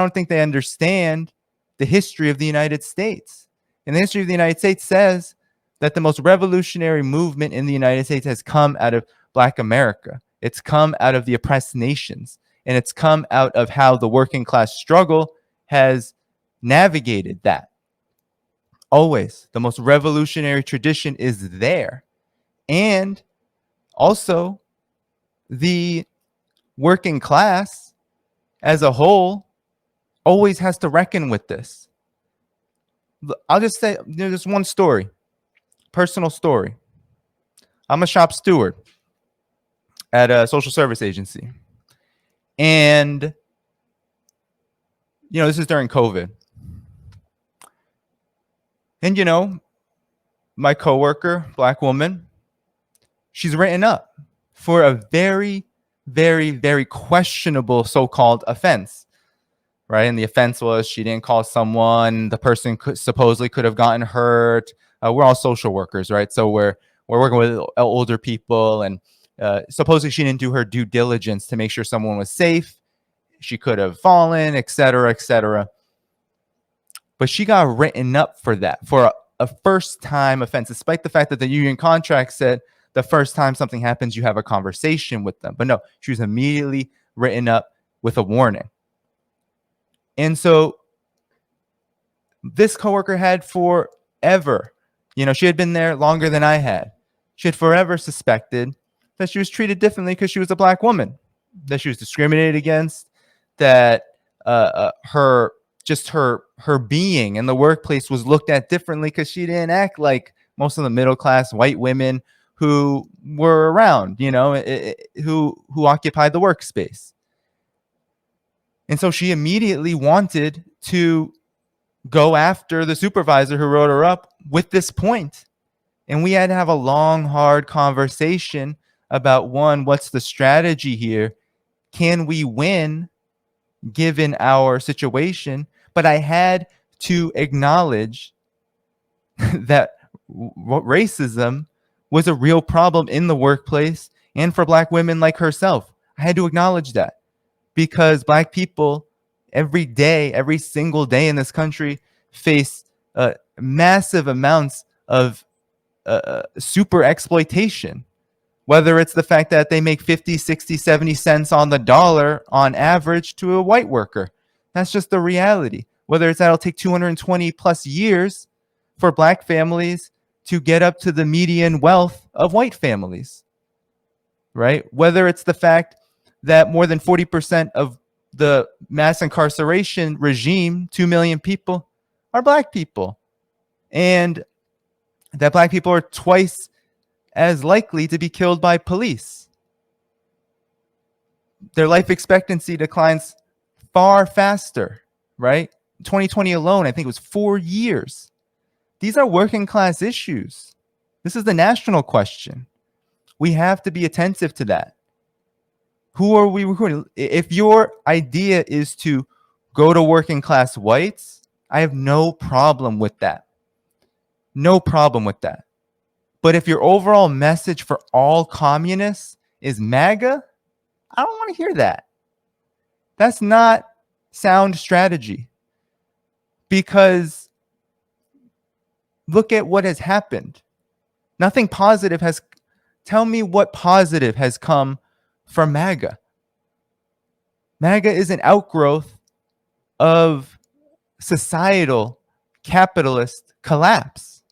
don't think they understand the history of the United States. And the history of the United States says that the most revolutionary movement in the United States has come out of Black America. It's come out of the oppressed nations. And it's come out of how the working class struggle has navigated that. Always. The most revolutionary tradition is there. And also, the working class as a whole always has to reckon with this. I'll just say there's one story, personal story. I'm a shop steward at a social service agency. And, this is during COVID. And, my coworker, Black woman, she's written up for a very, very, very questionable so-called offense, right? And the offense was she didn't call someone, the person supposedly could have gotten hurt. We're all social workers, right? So we're working with older people, and supposedly she didn't do her due diligence to make sure someone was safe. She could have fallen, et cetera, et cetera. But she got written up for that, for a first-time offense, despite the fact that the union contract said the first time something happens, you have a conversation with them. But no, she was immediately written up with a warning. And so this coworker had forever, she had been there longer than I had. She had forever suspected that she was treated differently because she was a Black woman, that she was discriminated against, that her being in the workplace was looked at differently because she didn't act like most of the middle-class white women who were around, who occupied the workspace. And so she immediately wanted to go after the supervisor who wrote her up with this point. And we had to have a long, hard conversation about, one, what's the strategy here? Can we win given our situation? But I had to acknowledge that racism was a real problem in the workplace and for Black women like herself. I had to acknowledge that, because Black people every day, every single day in this country face massive amounts of super exploitation, whether it's the fact that they make 50, 60, 70 cents on the dollar on average to a white worker. That's just the reality. Whether it's that'll take 220 plus years for Black families to get up to the median wealth of white families, right? Whether it's the fact that more than 40% of the mass incarceration regime, 2 million people, are Black people. And that Black people are twice as likely to be killed by police. Their life expectancy declines far faster, right? 2020 alone, I think it was 4 years. These are working class issues. This is the national question. We have to be attentive to that. Who are we recruiting? If your idea is to go to working class whites, I have no problem with that. No problem with that. But if your overall message for all communists is MAGA, I don't want to hear that. That's not sound strategy. Because look at what has happened. Nothing positive has. Tell me what positive has come from MAGA. MAGA is an outgrowth of societal capitalist collapse.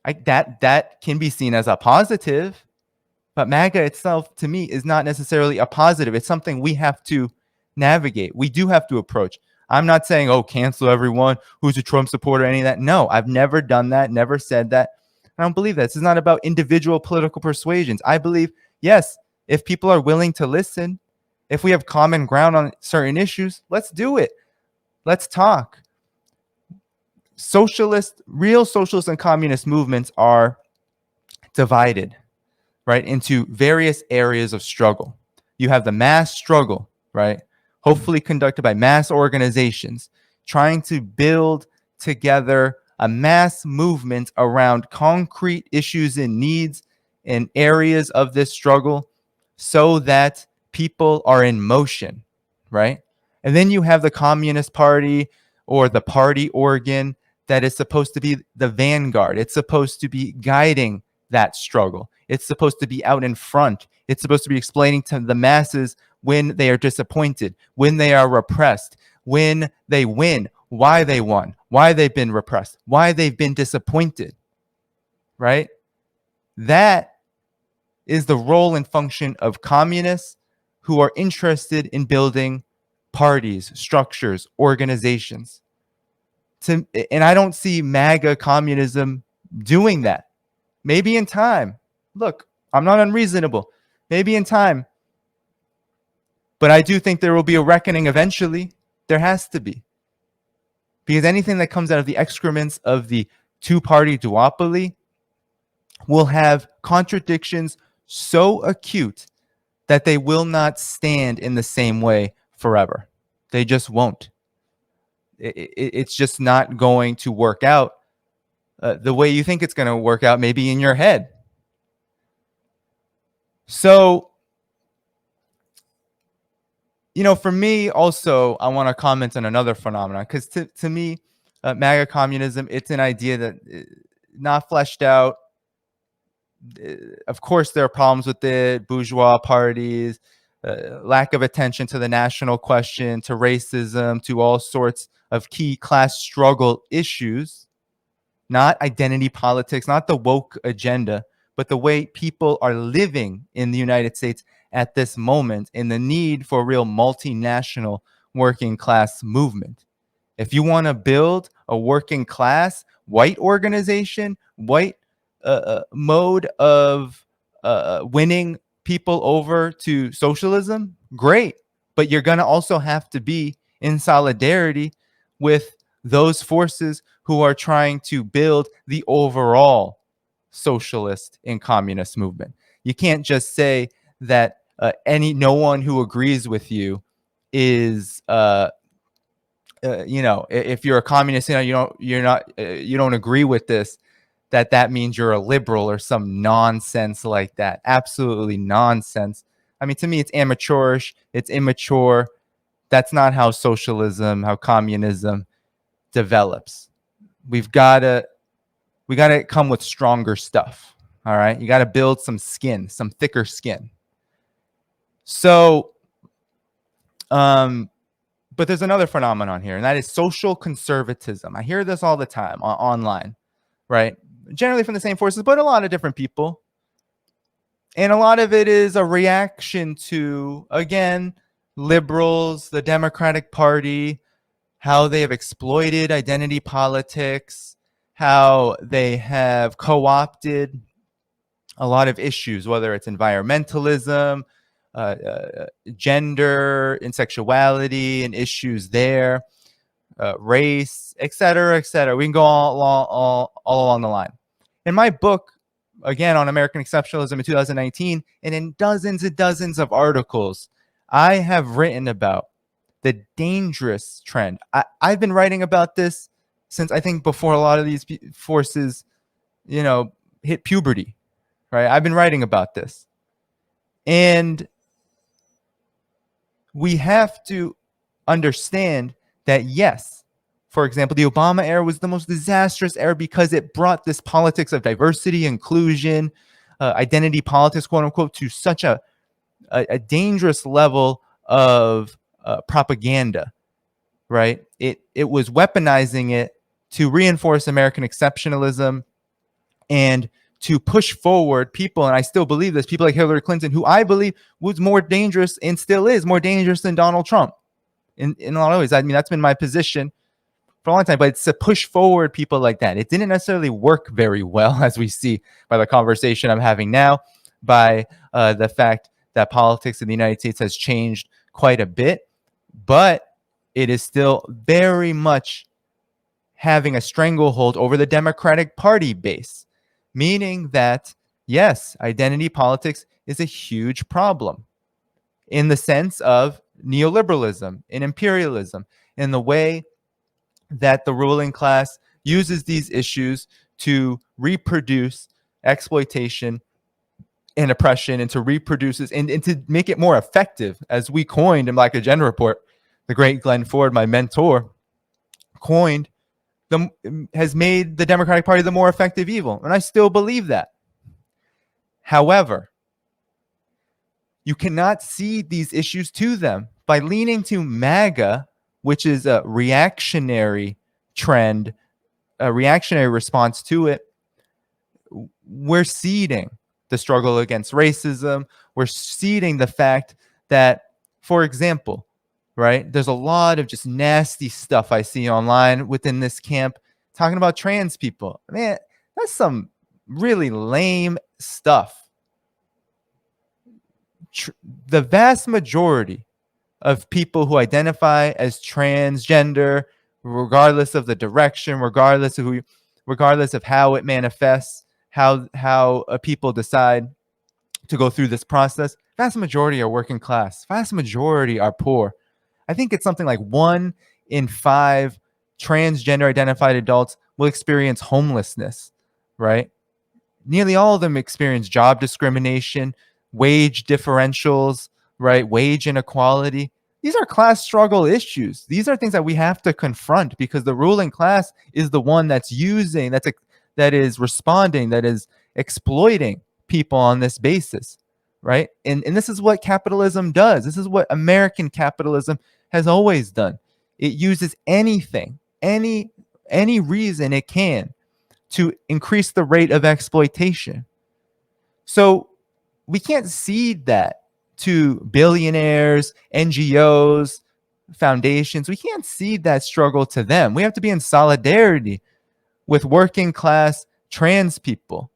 That can be seen as a positive, but MAGA itself, to me, is not necessarily a positive. It's something we have to navigate. We do have to approach. I'm not saying, cancel everyone who's a Trump supporter, any of that. No, I've never done that, never said that. I don't believe that. This is not about individual political persuasions. I believe, yes, if people are willing to listen, if we have common ground on certain issues, let's do it. Let's talk. Real socialist and communist movements are divided, right, into various areas of struggle. You have the mass struggle, right, hopefully conducted by mass organizations, trying to build together a mass movement around concrete issues and needs in areas of this struggle so that people are in motion, right? And then you have the Communist Party, or the party organ that is supposed to be the vanguard. It's supposed to be guiding that struggle. It's supposed to be out in front. It's supposed to be explaining to the masses when they are disappointed, when they are repressed, when they win, why they won, why they've been repressed, why they've been disappointed, right? That is the role and function of communists who are interested in building parties, structures, organizations. And I don't see MAGA communism doing that. Maybe in time. Look, I'm not unreasonable. Maybe in time. But I do think there will be a reckoning eventually. There has to be. Because anything that comes out of the excrements of the two-party duopoly will have contradictions so acute that they will not stand in the same way forever. They just won't. It's just not going to work out the way you think it's going to work out, maybe in your head. So, for me also, I want to comment on another phenomenon, because to me, MAGA communism, it's an idea that not fleshed out. Of course, there are problems with it, bourgeois parties, lack of attention to the national question, to racism, to all sorts of key class struggle issues, not identity politics, not the woke agenda, but the way people are living in the United States at this moment, and the need for a real multinational working class movement. If you want to build a working class, white organization, white mode of winning people over to socialism, great. But you're going to also have to be in solidarity with those forces who are trying to build the overall socialist and communist movement. You can't just say that no one who agrees with you is if you're a communist, you don't agree with this, that means you're a liberal or some nonsense like that. Absolutely nonsense. I mean, to me, it's amateurish. It's immature. That's not how socialism, how communism develops. We got to come with stronger stuff. All right. You got to build some skin, some thicker skin. So, but there's another phenomenon here, and that is social conservatism. I hear this all the time online, right? Generally from the same forces, but a lot of different people. And a lot of it is a reaction to, again, liberals, the Democratic Party, how they have exploited identity politics, how they have co-opted a lot of issues, whether it's environmentalism, gender and sexuality and issues there, race, et cetera, et cetera. We can go all along the line. In my book, again, on American exceptionalism in 2019, and in dozens and dozens of articles, I have written about the dangerous trend. I've been writing about this since, I think, before a lot of these forces, hit puberty, right? I've been writing about this. And we have to understand that, yes, for example, the Obama era was the most disastrous era because it brought this politics of diversity, inclusion, identity politics, quote unquote, to such a dangerous level of propaganda, right? It was weaponizing it to reinforce American exceptionalism and to push forward people, and I still believe this, people like Hillary Clinton, who I believe was more dangerous and still is more dangerous than Donald Trump in a lot of ways. I mean, that's been my position for a long time, but it's to push forward people like that. It didn't necessarily work very well, as we see by the conversation I'm having now, by the fact that politics in the United States has changed quite a bit, but it is still very much having a stranglehold over the Democratic Party base, meaning that, yes, identity politics is a huge problem in the sense of neoliberalism and imperialism, in the way that the ruling class uses these issues to reproduce exploitation and oppression, and to reproduce this and to make it more effective, as we coined in Black Agenda Report, the great Glenn Ford, my mentor, coined, has made the Democratic Party the more effective evil. And I still believe that. However, you cannot cede these issues to them by leaning to MAGA, which is a reactionary trend, a reactionary response to it. We're ceding the struggle against racism. We're ceding the fact that, for example, right, there's a lot of just nasty stuff I see online within this camp talking about trans people. Man, that's some really lame stuff. The vast majority of people who identify as transgender, regardless of the direction, regardless of how it manifests, how people decide to go through this process, vast majority are working class. Vast majority are poor. I think it's something like 1 in 5 transgender identified adults will experience homelessness, right? Nearly all of them experience job discrimination, wage differentials, right? Wage inequality. These are class struggle issues. These are things that we have to confront because the ruling class is the one that is responding, that is exploiting people on this basis, right? And this is what capitalism does. This is what American capitalism has always done. It uses anything, any reason it can to increase the rate of exploitation. So we can't cede that to billionaires, NGOs, foundations. We can't cede that struggle to them. We have to be in solidarity with working class trans people.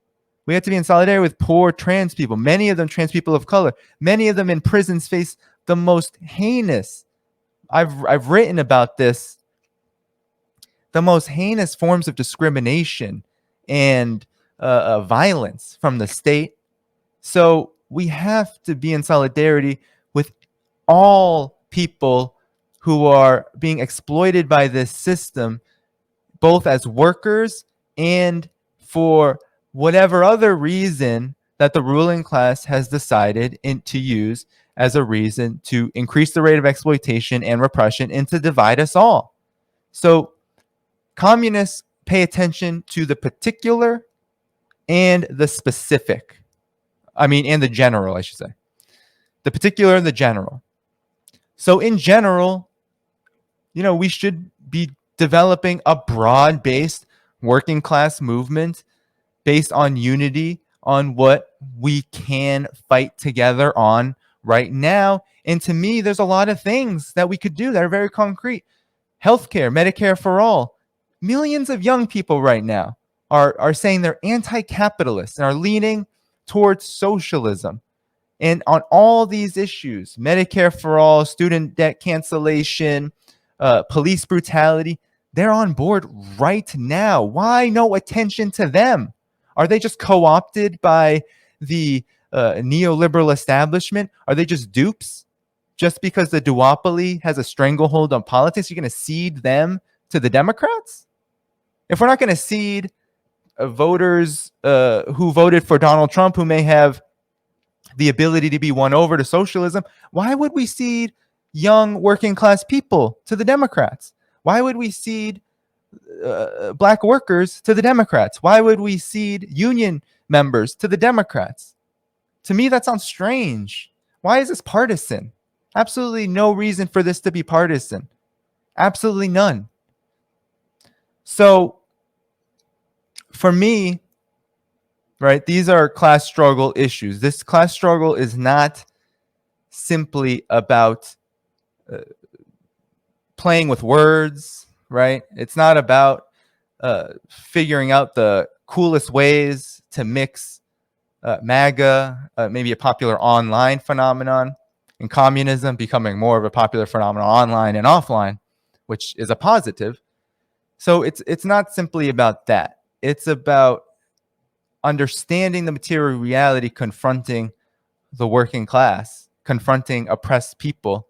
We have to be in solidarity with poor trans people, many of them trans people of color. Many of them in prisons face the most heinous, I've written about this, the most heinous forms of discrimination and violence from the state. So we have to be in solidarity with all people who are being exploited by this system, both as workers and for whatever other reason that the ruling class has decided to use as a reason to increase the rate of exploitation and repression and to divide us all. So communists pay attention to the particular and the specific. And the general, I should say. The particular and the general. So in general, we should be developing a broad-based working class movement based on unity, on what we can fight together on right now. And to me, there's a lot of things that we could do that are very concrete. Healthcare, Medicare for all. Millions of young people right now are saying they're anti-capitalist and are leaning towards socialism. And on all these issues, Medicare for all, student debt cancellation, police brutality, they're on board right now. Why no attention to them? Are they just co-opted by the neoliberal establishment? Are they just dupes? Just because the duopoly has a stranglehold on politics, you're going to cede them to the Democrats? If we're not going to cede voters who voted for Donald Trump, who may have the ability to be won over to socialism, why would we cede young working class people to the Democrats? Why would we cede black workers to the Democrats? Why would we cede union members to the Democrats? To me, that sounds strange. Why is this partisan? Absolutely no reason for this to be partisan. Absolutely none. So for me, right, these are class struggle issues. This class struggle is not simply about playing with words, right? It's not about figuring out the coolest ways to mix MAGA, maybe a popular online phenomenon, and communism becoming more of a popular phenomenon online and offline, which is a positive. So it's not simply about that. It's about understanding the material reality, confronting the working class, confronting oppressed people,